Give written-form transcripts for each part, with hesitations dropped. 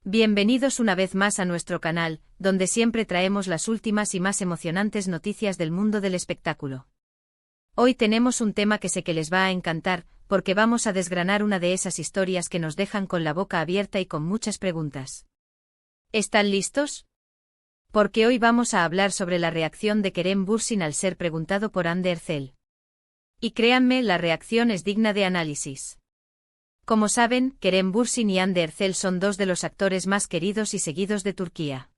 Bienvenidos una vez más a nuestro canal, donde siempre traemos las últimas y más emocionantes noticias del mundo del espectáculo. Hoy tenemos un tema que sé que les va a encantar, porque vamos a desgranar una de esas historias que nos dejan con la boca abierta y con muchas preguntas. ¿Están listos? Porque hoy vamos a hablar sobre la reacción de Kerem Bürsin al ser preguntado por Hande Erçel. Y créanme, la reacción es digna de análisis. Como saben, Kerem Bürsin y Hande Erçel son dos de los actores más queridos y seguidos de Turquía.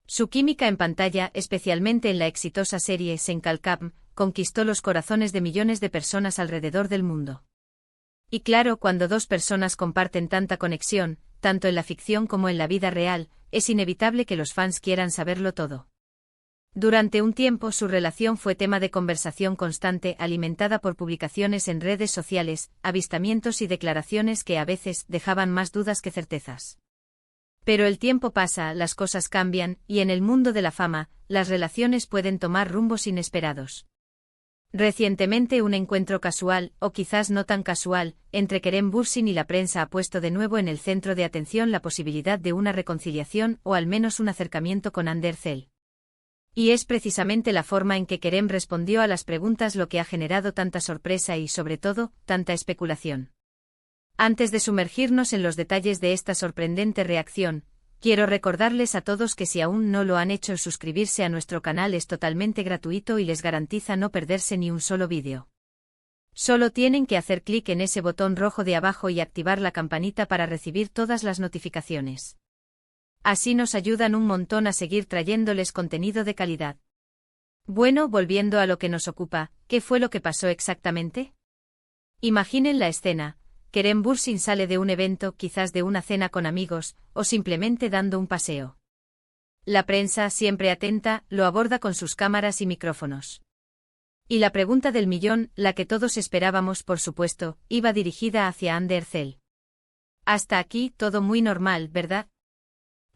Su química en pantalla, especialmente en la exitosa serie Sen Kalkam, conquistó los corazones de millones de personas alrededor del mundo. Y claro, cuando dos personas comparten tanta conexión, tanto en la ficción como en la vida real, es inevitable que los fans quieran saberlo todo. Durante un tiempo su relación fue tema de conversación constante, alimentada por publicaciones en redes sociales, avistamientos y declaraciones que a veces dejaban más dudas que certezas. Pero el tiempo pasa, las cosas cambian, y en el mundo de la fama, las relaciones pueden tomar rumbos inesperados. Recientemente un encuentro casual, o quizás no tan casual, entre Kerem Bürsin y la prensa ha puesto de nuevo en el centro de atención la posibilidad de una reconciliación o al menos un acercamiento con Hande Erçel. Y es precisamente la forma en que Kerem respondió a las preguntas lo que ha generado tanta sorpresa y, sobre todo, tanta especulación. Antes de sumergirnos en los detalles de esta sorprendente reacción, quiero recordarles a todos que si aún no lo han hecho, suscribirse a nuestro canal es totalmente gratuito y les garantiza no perderse ni un solo vídeo. Solo tienen que hacer clic en ese botón rojo de abajo y activar la campanita para recibir todas las notificaciones. Así nos ayudan un montón a seguir trayéndoles contenido de calidad. Bueno, volviendo a lo que nos ocupa, ¿qué fue lo que pasó exactamente? Imaginen la escena. Kerem Bürsin sale de un evento, quizás de una cena con amigos, o simplemente dando un paseo. La prensa, siempre atenta, lo aborda con sus cámaras y micrófonos. Y la pregunta del millón, la que todos esperábamos por supuesto, iba dirigida hacia Hande Erçel. Hasta aquí todo muy normal, ¿verdad?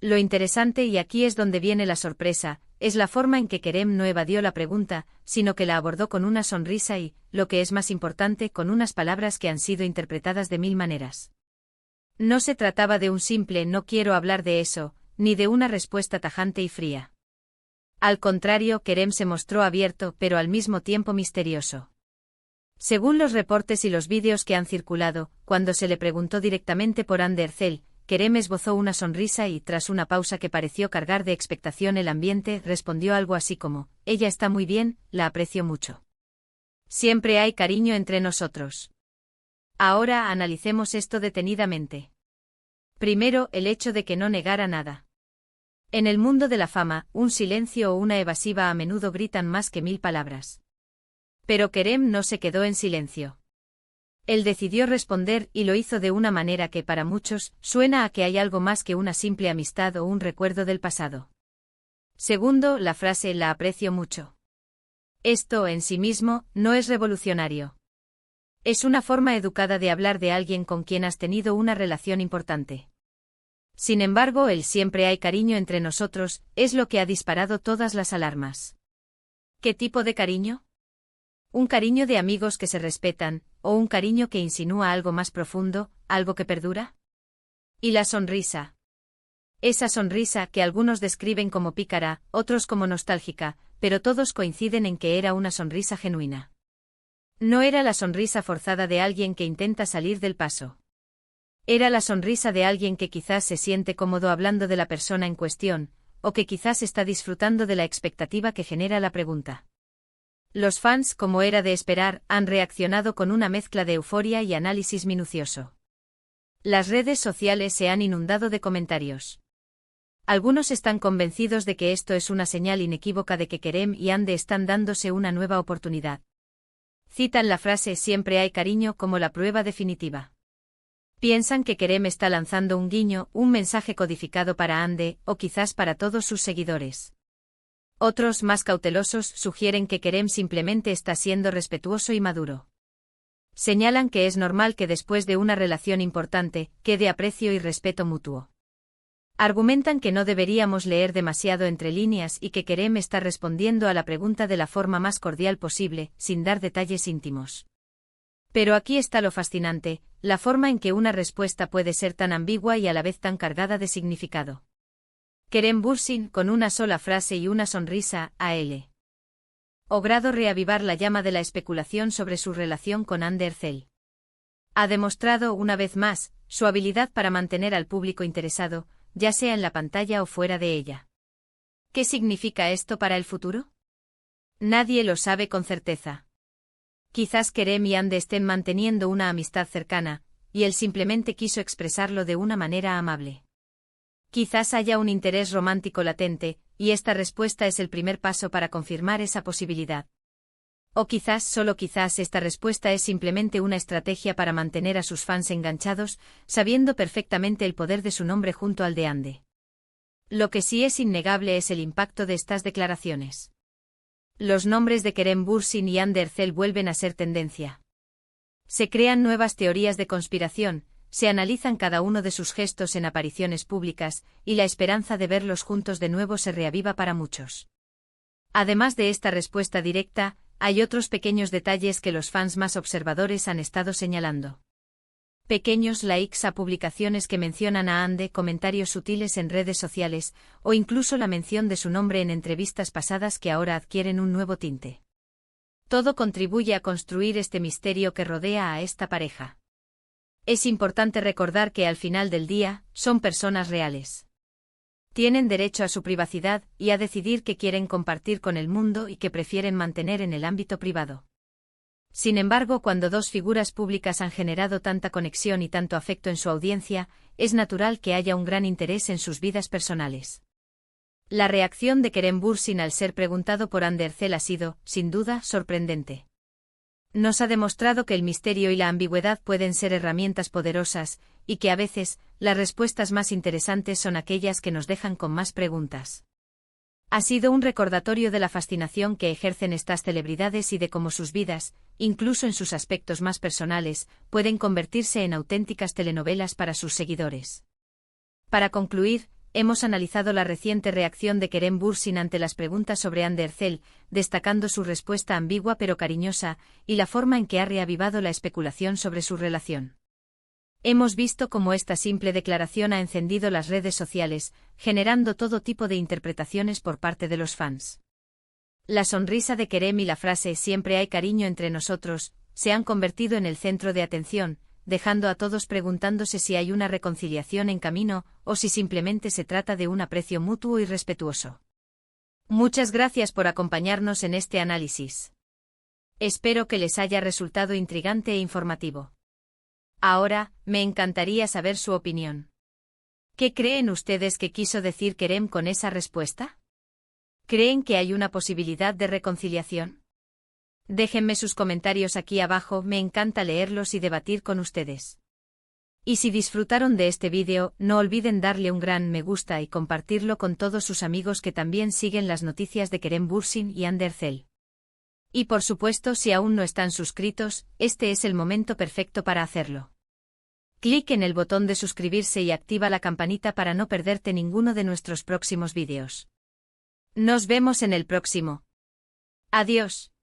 Lo interesante, y aquí es donde viene la sorpresa, es la forma en que Kerem no evadió la pregunta, sino que la abordó con una sonrisa y, lo que es más importante, con unas palabras que han sido interpretadas de mil maneras. No se trataba de un simple "no quiero hablar de eso", ni de una respuesta tajante y fría. Al contrario, Kerem se mostró abierto, pero al mismo tiempo misterioso. Según los reportes y los vídeos que han circulado, cuando se le preguntó directamente por Hande Erçel, Kerem esbozó una sonrisa y, tras una pausa que pareció cargar de expectación el ambiente, respondió algo así como: «Ella está muy bien, la aprecio mucho. Siempre hay cariño entre nosotros». Ahora analicemos esto detenidamente. Primero, el hecho de que no negara nada. En el mundo de la fama, un silencio o una evasiva a menudo gritan más que 1000 palabras. Pero Kerem no se quedó en silencio. Él decidió responder y lo hizo de una manera que para muchos suena a que hay algo más que una simple amistad o un recuerdo del pasado. Segundo, la frase «la aprecio mucho». Esto, en sí mismo, no es revolucionario. Es una forma educada de hablar de alguien con quien has tenido una relación importante. Sin embargo, el «siempre hay cariño entre nosotros» es lo que ha disparado todas las alarmas. ¿Qué tipo de cariño? ¿Un cariño de amigos que se respetan, o un cariño que insinúa algo más profundo, algo que perdura? Y la sonrisa. Esa sonrisa que algunos describen como pícara, otros como nostálgica, pero todos coinciden en que era una sonrisa genuina. No era la sonrisa forzada de alguien que intenta salir del paso. Era la sonrisa de alguien que quizás se siente cómodo hablando de la persona en cuestión, o que quizás está disfrutando de la expectativa que genera la pregunta. Los fans, como era de esperar, han reaccionado con una mezcla de euforia y análisis minucioso. Las redes sociales se han inundado de comentarios. Algunos están convencidos de que esto es una señal inequívoca de que Kerem y Hande están dándose una nueva oportunidad. Citan la frase «siempre hay cariño» como la prueba definitiva. Piensan que Kerem está lanzando un guiño, un mensaje codificado para Hande, o quizás para todos sus seguidores. Otros, más cautelosos, sugieren que Kerem simplemente está siendo respetuoso y maduro. Señalan que es normal que después de una relación importante, quede aprecio y respeto mutuo. Argumentan que no deberíamos leer demasiado entre líneas y que Kerem está respondiendo a la pregunta de la forma más cordial posible, sin dar detalles íntimos. Pero aquí está lo fascinante, la forma en que una respuesta puede ser tan ambigua y a la vez tan cargada de significado. Kerem Bürsin, con una sola frase y una sonrisa, ha logrado reavivar la llama de la especulación sobre su relación con Hande Erçel. Ha demostrado, una vez más, su habilidad para mantener al público interesado, ya sea en la pantalla o fuera de ella. ¿Qué significa esto para el futuro? Nadie lo sabe con certeza. Quizás Kerem y Hande estén manteniendo una amistad cercana, y él simplemente quiso expresarlo de una manera amable. Quizás haya un interés romántico latente, y esta respuesta es el primer paso para confirmar esa posibilidad. O quizás, solo quizás, esta respuesta es simplemente una estrategia para mantener a sus fans enganchados, sabiendo perfectamente el poder de su nombre junto al de Hande. Lo que sí es innegable es el impacto de estas declaraciones. Los nombres de Kerem Bürsin y Hande Erçel vuelven a ser tendencia. Se crean nuevas teorías de conspiración, se analizan cada uno de sus gestos en apariciones públicas, y la esperanza de verlos juntos de nuevo se reaviva para muchos. Además de esta respuesta directa, hay otros pequeños detalles que los fans más observadores han estado señalando. Pequeños likes a publicaciones que mencionan a Hande, comentarios sutiles en redes sociales, o incluso la mención de su nombre en entrevistas pasadas que ahora adquieren un nuevo tinte. Todo contribuye a construir este misterio que rodea a esta pareja. Es importante recordar que al final del día, son personas reales. Tienen derecho a su privacidad y a decidir qué quieren compartir con el mundo y qué prefieren mantener en el ámbito privado. Sin embargo, cuando dos figuras públicas han generado tanta conexión y tanto afecto en su audiencia, es natural que haya un gran interés en sus vidas personales. La reacción de Kerem Bürsin al ser preguntado por Hande Erçel ha sido, sin duda, sorprendente. Nos ha demostrado que el misterio y la ambigüedad pueden ser herramientas poderosas, y que a veces, las respuestas más interesantes son aquellas que nos dejan con más preguntas. Ha sido un recordatorio de la fascinación que ejercen estas celebridades y de cómo sus vidas, incluso en sus aspectos más personales, pueden convertirse en auténticas telenovelas para sus seguidores. Para concluir, hemos analizado la reciente reacción de Kerem Bürsin ante las preguntas sobre Hande Erçel, destacando su respuesta ambigua pero cariñosa, y la forma en que ha reavivado la especulación sobre su relación. Hemos visto cómo esta simple declaración ha encendido las redes sociales, generando todo tipo de interpretaciones por parte de los fans. La sonrisa de Kerem y la frase "siempre hay cariño entre nosotros" se han convertido en el centro de atención, dejando a todos preguntándose si hay una reconciliación en camino, o si simplemente se trata de un aprecio mutuo y respetuoso. Muchas gracias por acompañarnos en este análisis. Espero que les haya resultado intrigante e informativo. Ahora, me encantaría saber su opinión. ¿Qué creen ustedes que quiso decir Kerem con esa respuesta? ¿Creen que hay una posibilidad de reconciliación? Déjenme sus comentarios aquí abajo, me encanta leerlos y debatir con ustedes. Y si disfrutaron de este vídeo, no olviden darle un gran me gusta y compartirlo con todos sus amigos que también siguen las noticias de Kerem Bürsin y Hande Erçel. Y por supuesto, si aún no están suscritos, este es el momento perfecto para hacerlo. Clic en el botón de suscribirse y activa la campanita para no perderte ninguno de nuestros próximos vídeos. Nos vemos en el próximo. Adiós.